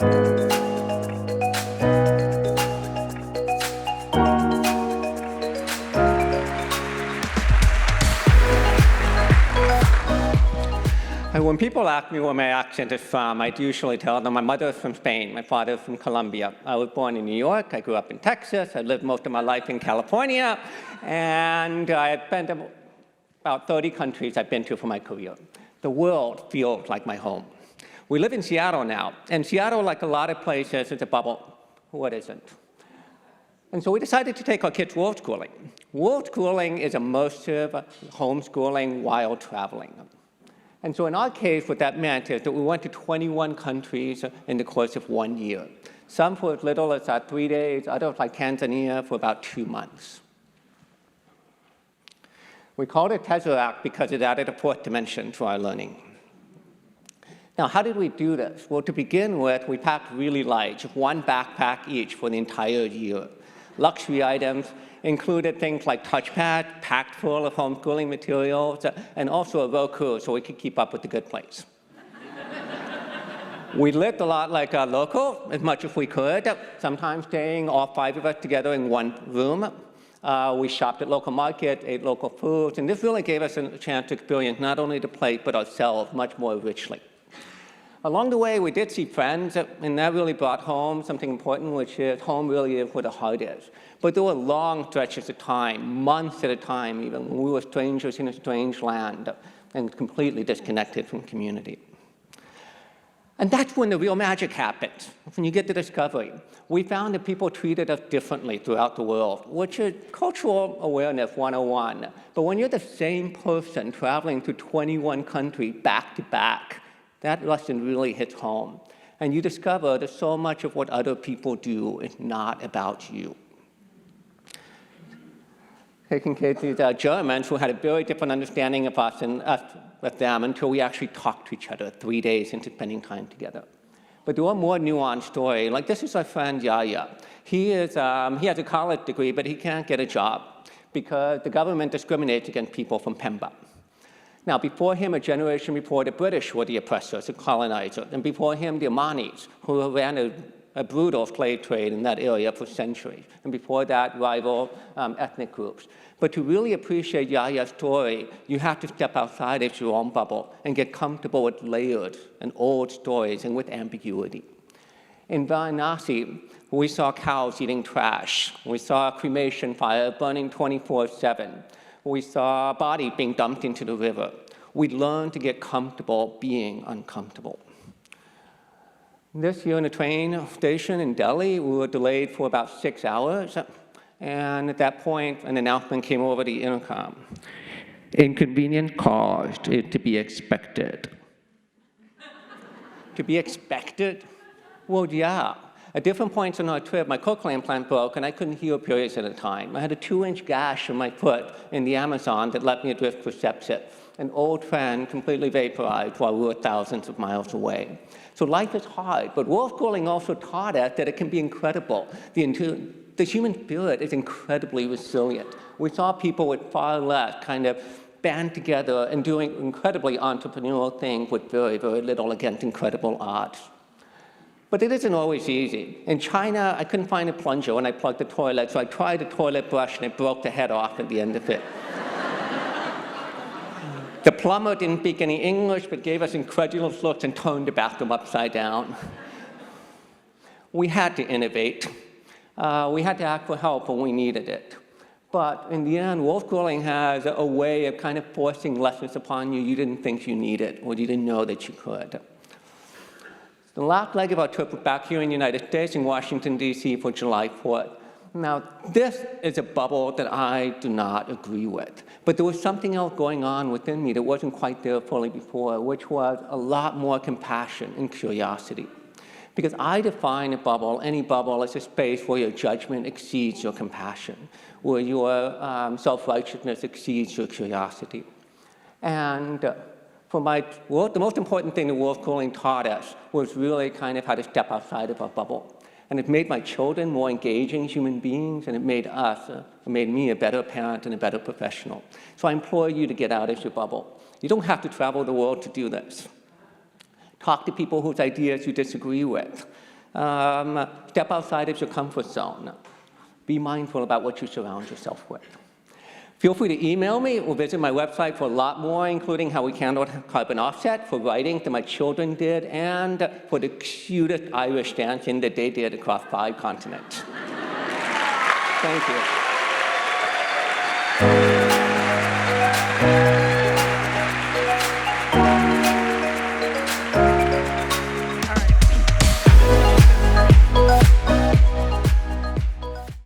And when people ask me where my accent is from, I usually tell them my mother is from Spain, my father is from Colombia. I was born in New York, I grew up in Texas, I lived most of my life in California, and I've been to about 30 countries I've been to for my career. The world feels like my home. We live in Seattle now, and Seattle, like a lot of places, is a bubble. What isn't? And so we decided to take our kids worldschooling. Worldschooling is immersive homeschooling while traveling. And so in our case, what that meant is that we went to 21 countries in the course of 1 year. Some for as little as 3 days, others like Tanzania for about 2 months. We called it Tesseract because it added a fourth dimension to our learning. Now, how did we do this? Well, to begin with, we packed really light, just one backpack each for the entire year. Luxury items included things like touchpads, packed full of homeschooling materials, and also a Roku so we could keep up with the good place. We lived a lot like a local, as much as we could, sometimes staying all 5 of us together in one room. We shopped at local markets, ate local foods, and this really gave us a chance to experience not only the place, but ourselves much more richly. Along the way, we did see friends, and that really brought home something important, which is home really is where the heart is. But there were long stretches of time, months at a time even, when we were strangers in a strange land and completely disconnected from community. And that's when the real magic happens, when you get the discovery. We found that people treated us differently throughout the world, which is cultural awareness 101. But when you're the same person traveling through 21 countries back to back, that lesson really hits home. And you discover that so much of what other people do is not about you. Taking case these Germans who had a very different understanding of us and us with them until we actually talked to each other 3 days into spending time together. But there are more nuanced stories. Like this is our friend Yaya. He has a college degree, but he can't get a job because the government discriminates against people from Pemba. Now, before him, a generation before, the British were the oppressors, the colonizers, and before him, the Omanis, who ran a brutal slave trade in that area for centuries, and before that, rival ethnic groups. But to really appreciate Yaya's story, you have to step outside of your own bubble and get comfortable with layered and old stories and with ambiguity. In Varanasi, we saw cows eating trash. We saw a cremation fire burning 24/7. We saw a body being dumped into the river. We learned to get comfortable being uncomfortable. This year in a train station in Delhi, we were delayed for about 6 hours. And at that point, an announcement came over the intercom. Inconvenience caused is to be expected. To be expected? Well, yeah. At different points on our trip, my cochlear implant broke, and I couldn't hear periods at a time. I had a 2-inch gash on my foot in the Amazon that left me at risk for sepsis. An old friend completely vaporized while we were thousands of miles away. So life is hard, but worldschooling also taught us that it can be incredible. The human spirit is incredibly resilient. We saw people with far less kind of band together and doing incredibly entrepreneurial things with very, very little against incredible odds. But it isn't always easy. In China, I couldn't find a plunger when I plugged the toilet, so I tried a toilet brush and it broke the head off at the end of it. The plumber didn't speak any English, but gave us incredulous looks and turned the bathroom upside down. We had to innovate. We had to ask for help when we needed it. But in the end, worldschooling has a way of kind of forcing lessons upon you you didn't think you needed or you didn't know that you could. The last leg of our trip was back here in the United States in Washington, D.C. for July 4th. Now, this is a bubble that I do not agree with. But there was something else going on within me that wasn't quite there fully before, which was a lot more compassion and curiosity. Because I define a bubble, any bubble, as a space where your judgment exceeds your compassion, where your self-righteousness exceeds your curiosity. And for my work, the most important thing that worldschooling taught us was really kind of how to step outside of our bubble. And it made my children more engaging human beings, and it made me a better parent and a better professional. So I implore you to get out of your bubble. You don't have to travel the world to do this. Talk to people whose ideas you disagree with. Step outside of your comfort zone. Be mindful about what you surround yourself with. Feel free to email me or visit my website for a lot more, including how we handled carbon offset for writing that my children did and for the cutest Irish dancing that they did across 5 continents. Thank you.